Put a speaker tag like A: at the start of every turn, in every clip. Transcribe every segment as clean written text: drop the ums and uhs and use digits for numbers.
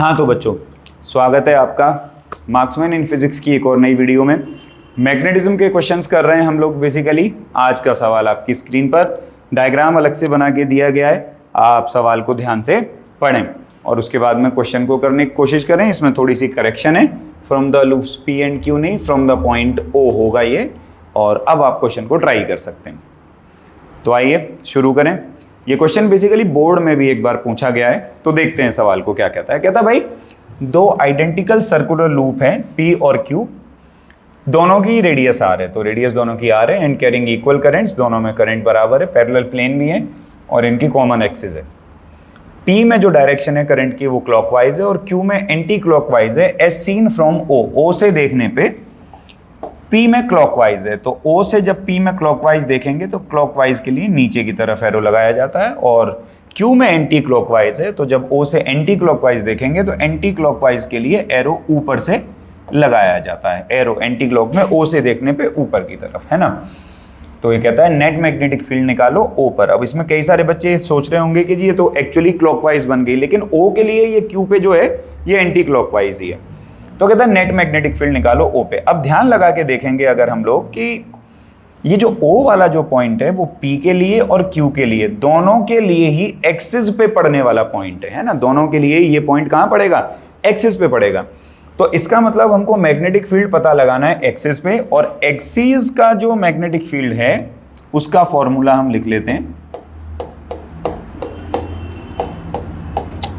A: हाँ तो बच्चों, स्वागत है आपका मार्क्समैन इन फिजिक्स की एक और नई वीडियो में। मैग्नेटिज्म के क्वेश्चंस कर रहे हैं हम लोग बेसिकली। आज का सवाल आपकी स्क्रीन पर डायग्राम अलग से बना के दिया गया है, आप सवाल को ध्यान से पढ़ें और उसके बाद में क्वेश्चन को करने की कोशिश करें। इसमें थोड़ी सी करेक्शन है, from the loops P and Q नहीं, फ्रॉम द पॉइंट ओ होगा ये। और अब आप क्वेश्चन को ट्राई कर सकते हैं। तो आइए शुरू करें। ये क्वेश्चन बेसिकली बोर्ड में भी एक बार पूछा गया है, तो देखते हैं सवाल को क्या कहता है। कहता भाई, दो आइडेंटिकल सर्कुलर लूप हैं P और Q, दोनों की रेडियस R है, तो रेडियस दोनों की R है एंड कैरिंग इक्वल करंट्स, दोनों में करंट बराबर है, पैरेलल प्लेन भी है और इनकी कॉमन एक्सिस है। P में जो डायरेक्शन है करंट की वो क्लॉकवाइज है और Q में एंटी क्लॉकवाइज है। एज सीन फ्रॉम O से देखने पे P में क्लॉकवाइज है, तो O से जब P में क्लॉकवाइज देखेंगे तो क्लॉकवाइज के लिए नीचे की तरफ एरो लगाया जाता है, और Q में एंटी क्लॉकवाइज है, तो जब O से एंटी क्लॉकवाइज देखेंगे तो एंटी क्लॉकवाइज के लिए एरो ऊपर से लगाया जाता है। एरो एंटी क्लॉक में O से देखने पे ऊपर की तरफ, है ना। तो ये कहता है नेट मैग्नेटिक फील्ड निकालो O पर। अब इसमें कई सारे बच्चे सोच रहे होंगे कि जी ये तो एक्चुअली क्लॉकवाइज बन गई, लेकिन O के लिए ये Q पे जो है ये एंटी क्लॉकवाइज ही है। तो कहता है नेट मैग्नेटिक फील्ड निकालो O पे। अब ध्यान लगा के देखेंगे अगर हम लोग कि ये जो O वाला जो पॉइंट है वो P के लिए और Q के लिए, दोनों के लिए ही एक्सिस पे पड़ने वाला पॉइंट है ना। दोनों के लिए ये पॉइंट कहाँ पड़ेगा? एक्सिस पे पड़ेगा। तो इसका मतलब हमको मैग्नेटिक फील्ड पता लगाना है एक्सिस पे, और एक्सिस का जो मैग्नेटिक फील्ड है उसका फॉर्मूला हम लिख लेते हैं।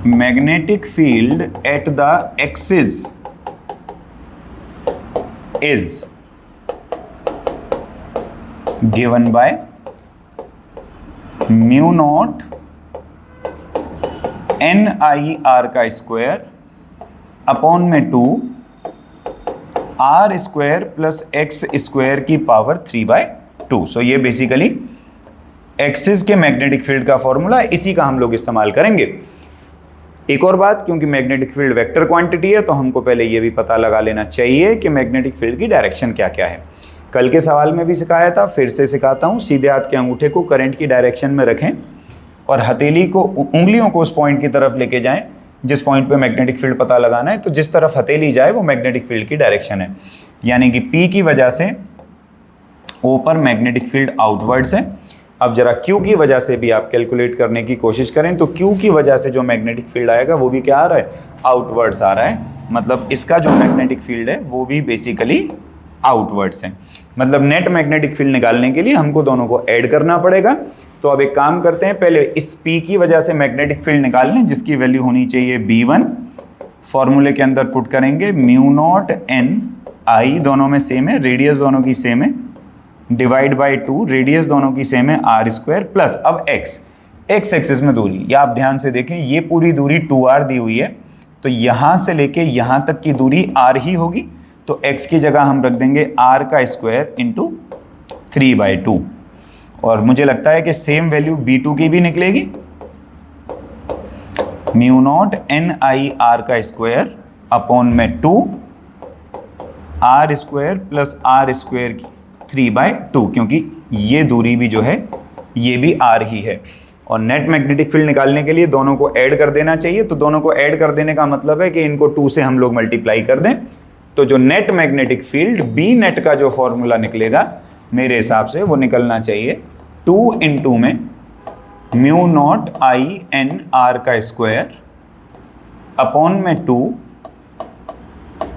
A: Magnetic field at the axis is given by mu naught n I r का स्क्वायर अपॉन में 2 r square plus x square की पावर 3/2। सो ये बेसिकली एक्सिस के मैग्नेटिक फील्ड का फॉर्मूला है, इसी का हम लोग इस्तेमाल करेंगे। एक और बात, क्योंकि मैग्नेटिक फील्ड वेक्टर क्वांटिटी है तो हमको पहले ये भी पता लगा लेना चाहिए कि मैग्नेटिक फील्ड की डायरेक्शन क्या क्या है। कल के सवाल में भी सिखाया था, फिर से सिखाता हूँ। सीधे हाथ के अंगूठे को करंट की डायरेक्शन में रखें और हथेली को, उंगलियों को उस पॉइंट की तरफ लेके जाएं जिस पॉइंट पे मैग्नेटिक फील्ड पता लगाना है। तो जिस तरफ हथेली जाए वो मैग्नेटिक फील्ड की डायरेक्शन है, यानी कि P की वजह से O पर मैग्नेटिक फील्ड आउटवर्ड्स है। अब जरा Q की वजह से भी आप कैलकुलेट करने की कोशिश करें, तो Q की वजह से जो मैग्नेटिक फील्ड आएगा वो भी क्या आ रहा है? आउटवर्ड्स आ रहा है। मतलब इसका जो मैग्नेटिक फील्ड है वो भी बेसिकली आउटवर्ड्स है। मतलब नेट मैग्नेटिक फील्ड निकालने के लिए हमको दोनों को ऐड करना पड़ेगा। तो अब एक काम करते हैं, पहले इस P की वजह से मैग्नेटिक फील्ड निकाल लें, जिसकी वैल्यू होनी चाहिए B1। फॉर्मूले के अंदर पुट करेंगे म्यू नॉट n I, दोनों में सेम है, रेडियस दोनों की सेम है, डिवाइड बाई 2, रेडियस दोनों की सेम है, r स्क्वायर प्लस अब x एक्सिस में दूरी। या आप ध्यान से देखें, ये पूरी दूरी 2r दी हुई है, तो यहां से लेके यहां तक की दूरी r ही होगी। तो x की जगह हम रख देंगे r का स्क्वायर इंटू 3/2, और मुझे लगता है कि सेम वैल्यू b2 की भी निकलेगी। Mu naught n I r का स्क्वायर अपॉन में 2 r square plus r square की 3/2, क्योंकि ये दूरी भी जो है ये भी r ही है। और नेट मैग्नेटिक फील्ड निकालने के लिए दोनों को ऐड कर देना चाहिए। तो दोनों को ऐड कर देने का मतलब है कि इनको 2 से हम लोग मल्टीप्लाई कर दें, तो जो net magnetic field B net का जो फॉर्मूला निकलेगा मेरे हिसाब से वो निकलना चाहिए 2 इंटू में mu naught I n r का स्क्वायर अपॉन में 2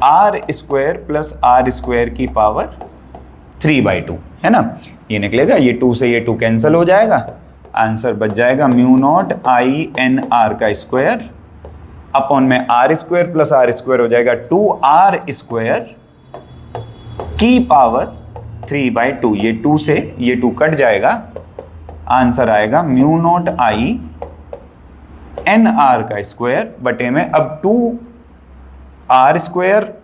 A: r square plus r square की पावर 3/2, है ना। ये निकलेगा, ये 2 से ये 2 कैंसिल हो जाएगा, आंसर बच जाएगा mu naught I n r का स्क्वायर अपॉन में r square plus r square हो जाएगा 2r स्क्वायर की पावर 3/2। ये 2 से ये 2 कट जाएगा, आंसर आएगा mu naught I n r का स्क्वायर बटे में अब 2r स्क्वायर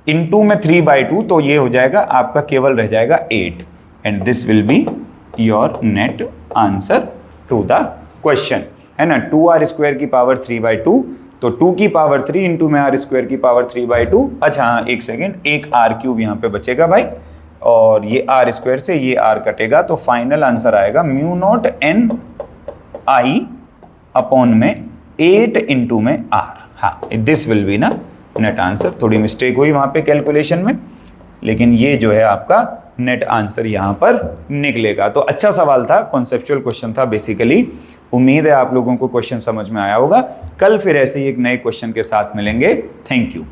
A: इनटू में 3/2, तो ये हो जाएगा आपका, केवल रह जाएगा 8, and this will be your net answer to the question, है ना। 2r स्क्वायर की पावर 3/2, तो 2 की पावर 3 इंटू में r स्क्वायर की पावर 3/2। अच्छा हाँ, एक सेकेंड, एक r³ यहाँ पे बचेगा भाई, और ये r स्क्वायर से ये r कटेगा, तो फाइनल आंसर आएगा mu naught n I upon में 8 इंटू में r, हाँ, दिस विल बी ना नेट आंसर। थोड़ी मिस्टेक हुई वहाँ पे कैलकुलेशन में, लेकिन ये जो है आपका नेट आंसर यहाँ पर निकलेगा। तो अच्छा सवाल था, कॉन्सेप्चुअल क्वेश्चन था बेसिकली। उम्मीद है आप लोगों को क्वेश्चन समझ में आया होगा। कल फिर ऐसे ही एक नए क्वेश्चन के साथ मिलेंगे। Thank you.